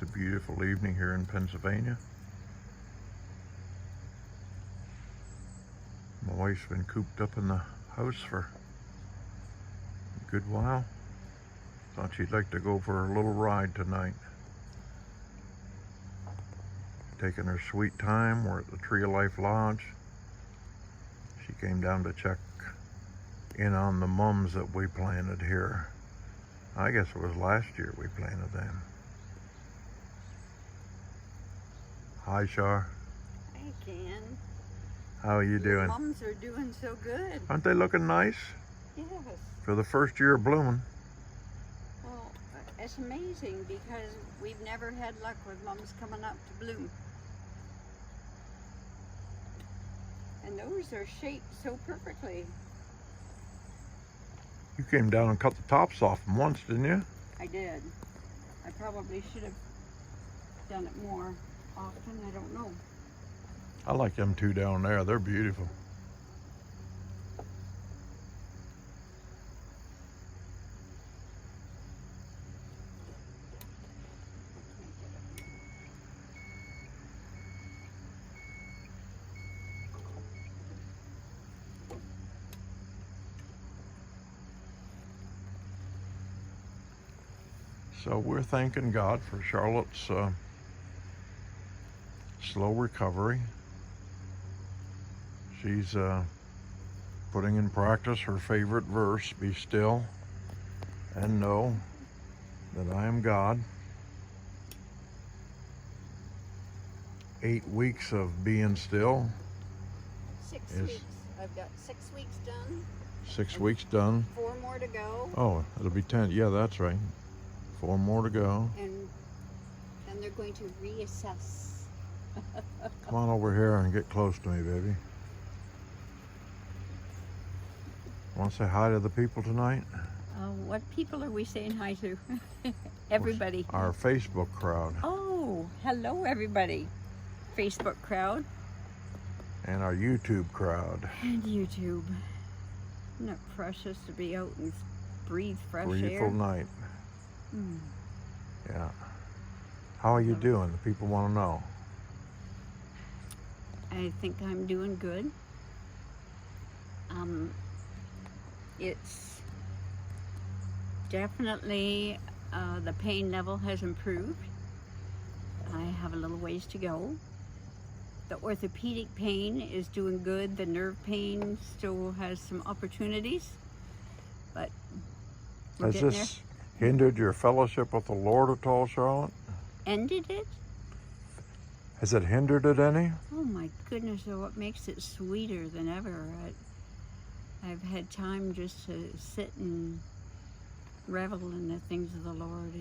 a beautiful evening here in Pennsylvania. My wife's been cooped up in the house for a good while. Thought she'd like to go for a little ride tonight. Taking her sweet time. We're at the Tree of Life Lodge. She came down to check in on the mums that we planted here. I guess it was last year we planted them. Hi, Shar. Hi, Ken. How are you doing? Mums are doing so good. Aren't they looking nice? Yes. For the first year of blooming. Well, it's amazing because we've never had luck with mums coming up to bloom. And those are shaped so perfectly. You came down and cut the tops off them once, didn't you? I did. I probably should have done it more often. I don't know. I like them two down there. They're beautiful. So we're thanking God for Charlotte's slow recovery. She's putting in practice her favorite verse, be still and know that I am God. 8 weeks of being still. 6 Is- weeks. I've got 6 weeks done. 6 weeks done. 4 more to go. Oh, it'll be 10. Yeah, that's right. 4 more to go. And then they're going to reassess. Come on over here and get close to me, baby. Want to say hi to the people tonight? What people are we saying hi to? Everybody. Our Facebook crowd Oh, hello everybody. Facebook crowd and our YouTube crowd. and YouTube. Isn't it precious to be out and breathe fresh Beautiful air? night. Mm. Yeah. How are you doing? The people want to know. I think I'm doing good. It's definitely the pain level has improved. I have a little ways to go. The orthopedic pain is doing good. The nerve pain still has some opportunities, but we're Has getting this hindered your fellowship with the Lord at all, Charlotte? there. Ended it? Has it hindered it any? Oh my goodness, so what makes it sweeter than ever? I've had time just to sit and revel in the things of the Lord.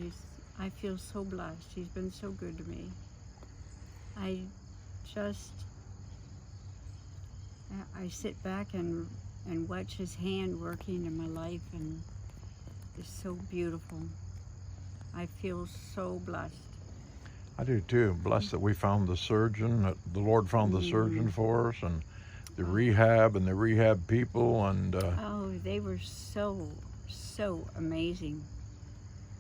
I feel so blessed. He's been so good to me. I sit back and watch his hand working in my life, and it's so beautiful. I feel so blessed. I do too. Blessed that we found the surgeon, that the Lord found the surgeon for us, and the rehab and the rehab people, and Oh, they were so amazing.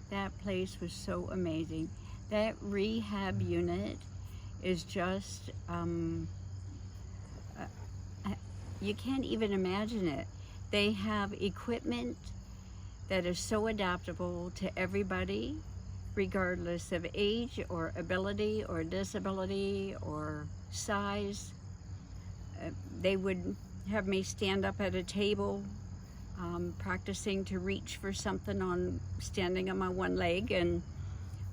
That place was so amazing. That rehab unit is just, you can't even imagine it. They have equipment that is so adaptable to everybody, regardless of age or ability or disability or size. They would have me stand up at a table, practicing to reach for something standing on my one leg and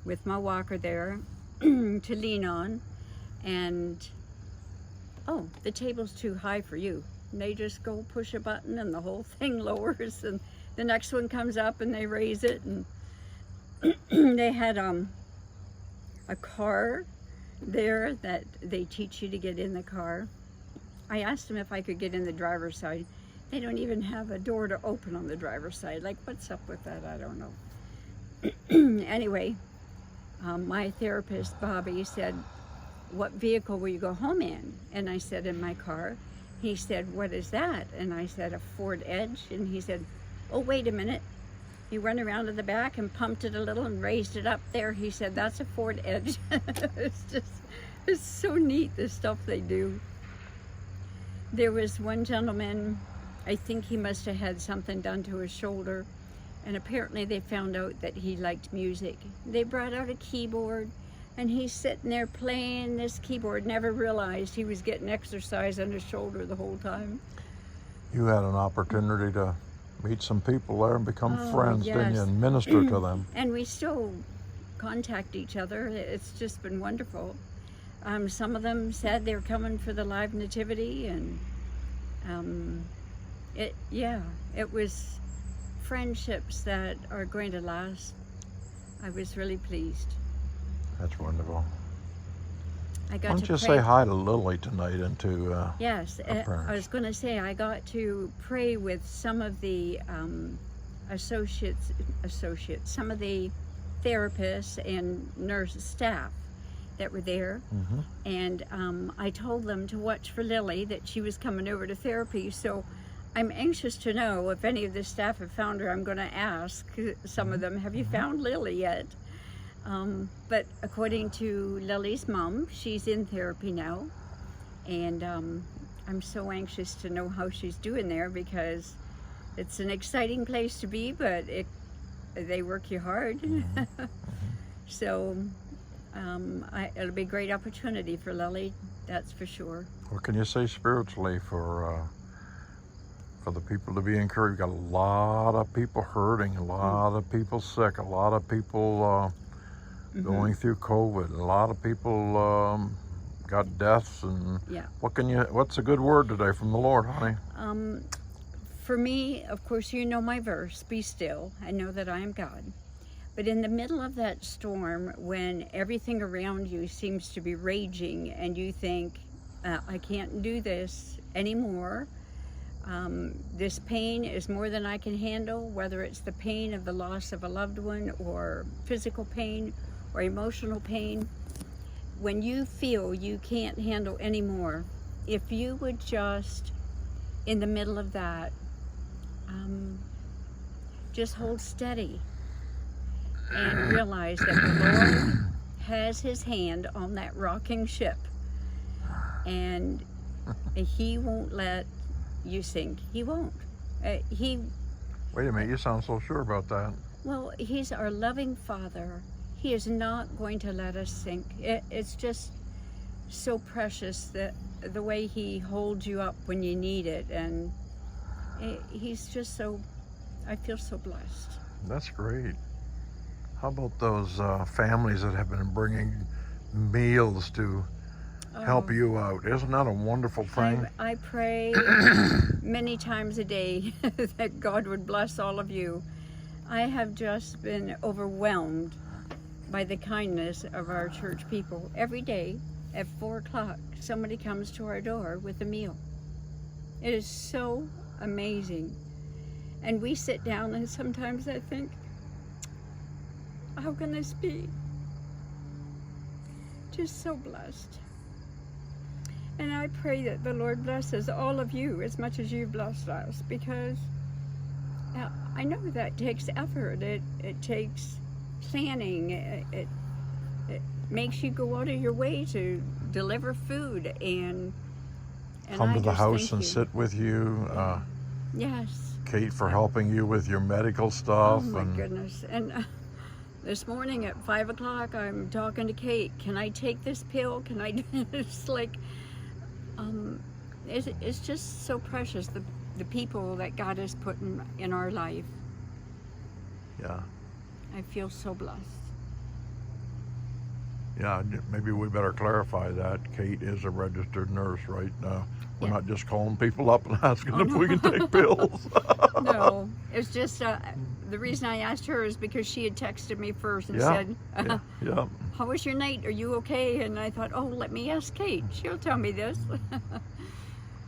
with my walker there to lean on. And, oh, the table's too high for you. And they just go push a button and the whole thing lowers, and the next one comes up and they raise it. And they had a car there that they teach you to get in the car. I asked them if I could get in the driver's side. They don't even have a door to open on the driver's side. Like, what's up with that? I don't know. Anyway, my therapist, Bobby, said, "What vehicle will you go home in?" And I said, "In my car." He said, "What is that?" And I said, "A Ford Edge." And he said, "Oh, wait a minute. He went around to the back and pumped it a little and raised it up there. He said, that's a Ford Edge. It's so neat, the stuff they do. There was one gentleman, I think he must have had something done to his shoulder, and apparently they found out that he liked music. They brought out a keyboard, and he's sitting there playing this keyboard, never realized he was getting exercise on his shoulder the whole time. You had an opportunity to meet some people there and become friends, yes. didn't you, and minister to them. And we still contact each other. It's just been wonderful. Some of them said they were coming for the live nativity, and it was friendships that are going to last. I was really pleased. That's wonderful. I got Why don't to you pray. say hi to Lily tonight and to Yes, her parents? I was going to say I got to pray with some of the associates, some of the therapists and nurse staff that were there, Mm-hmm. and I told them to watch for Lily, that she was coming over to therapy. So I'm anxious to know if any of the staff have found her. I'm going to ask some of them, have you found Lily yet? But according to Lily's mom, she's in therapy now, and I'm so anxious to know how she's doing there, because it's an exciting place to be, but they work you hard. Mm-hmm. So it'll be a great opportunity for Lily, that's for sure. What can you say spiritually for the people to be encouraged? We've got a lot of people hurting, a lot of people sick, a lot of people going through COVID, a lot of people got deaths, and Yeah. what's a good word today from the Lord, honey? For me, of course, you know my verse, be still, I know that I am God. But in the middle of that storm, when everything around you seems to be raging and you think, I can't do this anymore, this pain is more than I can handle, whether it's the pain of the loss of a loved one, or physical pain, or emotional pain, when you feel you can't handle anymore, if you would just, in the middle of that, just hold steady and realize that the Lord has his hand on that rocking ship, and he won't let you sink. He won't. Wait a minute, you sound so sure about that. Well, he's our loving Father. He is not going to let us sink. It's just so precious, that the way he holds you up when you need it, and he's just so, I feel so blessed. That's great. How about those families that have been bringing meals to help you out? Isn't that a wonderful thing? I pray many times a day that God would bless all of you. I have just been overwhelmed by the kindness of our church people. Every day at 4 o'clock, somebody comes to our door with a meal. It is so amazing. And we sit down, and sometimes I think, how can this be? Just so blessed. And I pray that the Lord blesses all of you as much as you've blessed us, because I know that takes effort. It takes planning. It makes you go out of your way to deliver food and come to I the just house thank and you. sit with you. Yes. Kate for helping you with your medical stuff. Oh my and goodness. And this morning at 5 o'clock, I'm talking to Kate. Can I take this pill? Can I? It's like, it's just so precious, the people that God has put in our life. Yeah. I feel so blessed. Yeah, maybe we better clarify that. Kate is a registered nurse, right? We're Yeah. not just calling people up and asking Oh, if we can take pills. No, it's just the reason I asked her is because she had texted me first and Yeah, said, yeah. how was your night? Are you okay? And I thought, oh, let me ask Kate. She'll tell me this.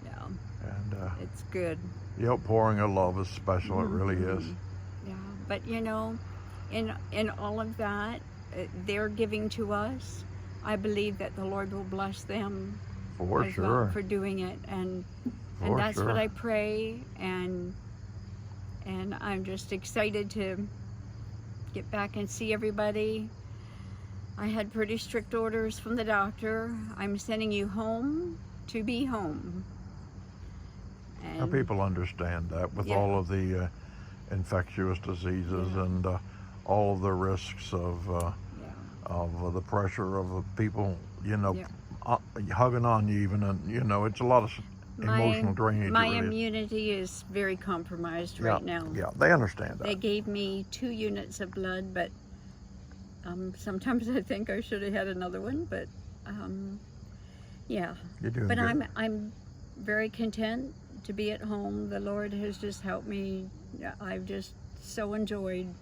Yeah, And it's good. the outpouring of love is special. It really is. Yeah, but you know, in all of that, they're giving to us. I believe that the Lord will bless them For as sure. well for doing it, and For that's sure. what I pray. And And I'm just excited to get back and see everybody. I had pretty strict orders from the doctor. I'm sending you home to be home. Now, And people understand that with Yeah. all of the infectious diseases and all of the risks of the pressure of the people, Yeah. hugging on you even, and it's a lot of emotional drainage. My it really is. immunity is very compromised Yeah, right now. Yeah, they understand that. They gave me 2 units of blood, but sometimes I think I should have had another one. But yeah. You're doing But good. I'm very content to be at home. The Lord has just helped me. I've just so enjoyed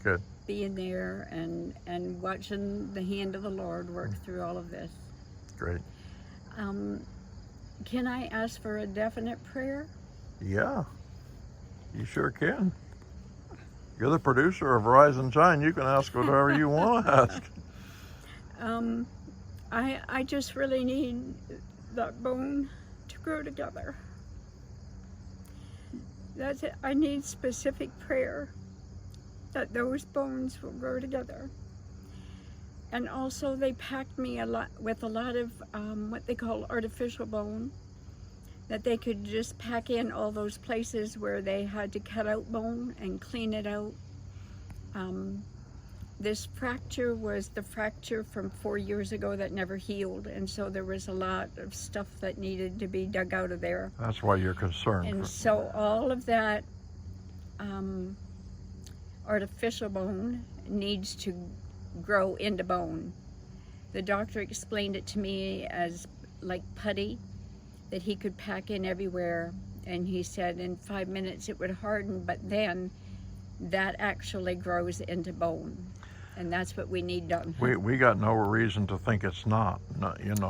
Good. being there and watching the hand of the Lord work through all of this. Great. Can I ask for a definite prayer? Yeah, you sure can. You're the producer of Rise and Shine. You can ask whatever you want to ask. I just really need that bone to grow together. That's it. I need specific prayer that those bones will grow together. And also they packed me with a lot of what they call artificial bone, that they could just pack in all those places where they had to cut out bone and clean it out. This fracture was the fracture from 4 years ago that never healed, and so there was a lot of stuff that needed to be dug out of there. That's why you're concerned. And so all of that artificial bone needs to grow into bone. The doctor explained it to me as like putty that he could pack in everywhere, and he said in 5 minutes it would harden, but then that actually grows into bone, and that's what we need done. We got no reason to think it's not.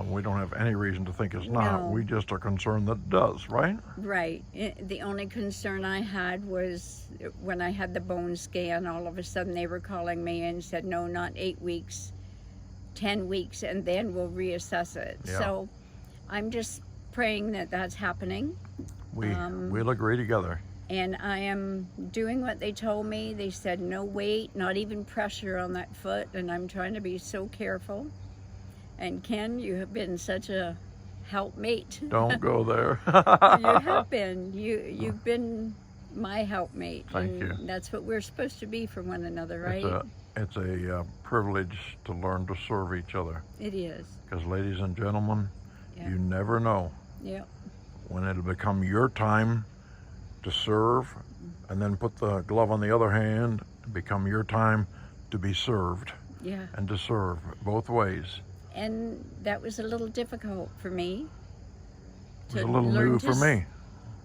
We don't have any reason to think it's not. No. We just are concerned that it does, right? Right. The only concern I had was when I had the bone scan, all of a sudden they were calling me and said, no, not 8 weeks, 10 weeks, and then we'll reassess it. Yeah. So I'm just praying that that's happening. We'll agree together. And I am doing what they told me. They said no weight, not even pressure on that foot, and I'm trying to be so careful. And Ken, you have been such a helpmate. Don't go there. You have been. You've been my helpmate. Thank and you. That's what we're supposed to be for one another, right? It's a privilege to learn to serve each other. It is. Because, ladies and gentlemen, Yeah. you never know Yeah. when it'll become your time to serve, and then put the glove on the other hand, become your time to be served. Yeah. And to serve both ways. And that was a little difficult for me. It was a little new for me.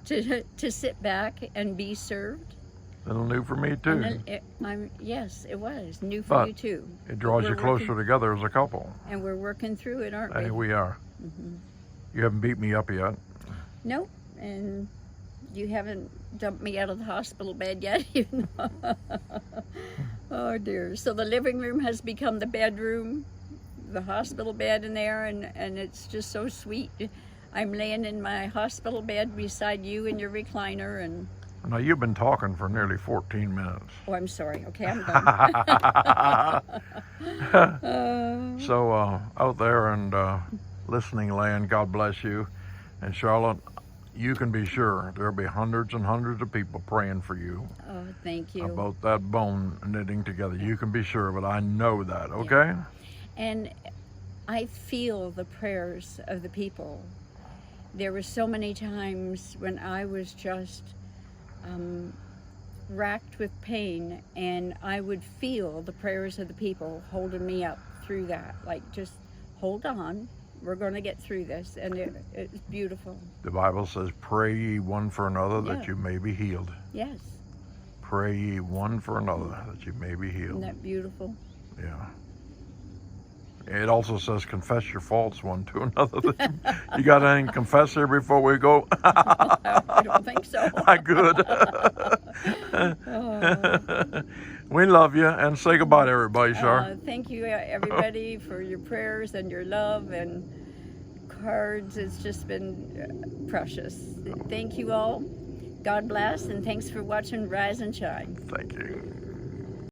To sit back and be served. A little new for me too. Yes, it was new for But you too. it draws you closer together as a couple. And we're working through it, aren't we? Hey, we are. Mm-hmm. You haven't beat me up yet. Nope. And you haven't dumped me out of the hospital bed yet. Oh dear. So the living room has become the bedroom, the hospital bed in there, and it's just so sweet. I'm laying in my hospital bed beside you in your recliner, and Now, you've been talking for nearly 14 minutes. oh, I'm sorry. Okay, I'm done. So, out there and listening land, God bless you. And Charlotte, you can be sure there'll be hundreds and hundreds of people praying for you Oh, thank you. about that bone knitting together. You can be sure, but I know that, okay? And I feel the prayers of the people. There were so many times when I was just racked with pain, and I would feel the prayers of the people holding me up through that. Like, just hold on, we're going to get through this, and it's beautiful. The Bible says, pray ye one for another that Yeah. you may be healed. Yes. Pray ye one for another that you may be Isn't healed. that beautiful? Yeah. It also says, confess your faults one to another. You got anything to confess here before we go? I don't think so. Good. Oh. We love you, and say goodbye to everybody, Char. Thank you, everybody, for your prayers and your love and cards. It's just been precious. Thank you all. God bless, and thanks for watching Rise and Shine. Thank you.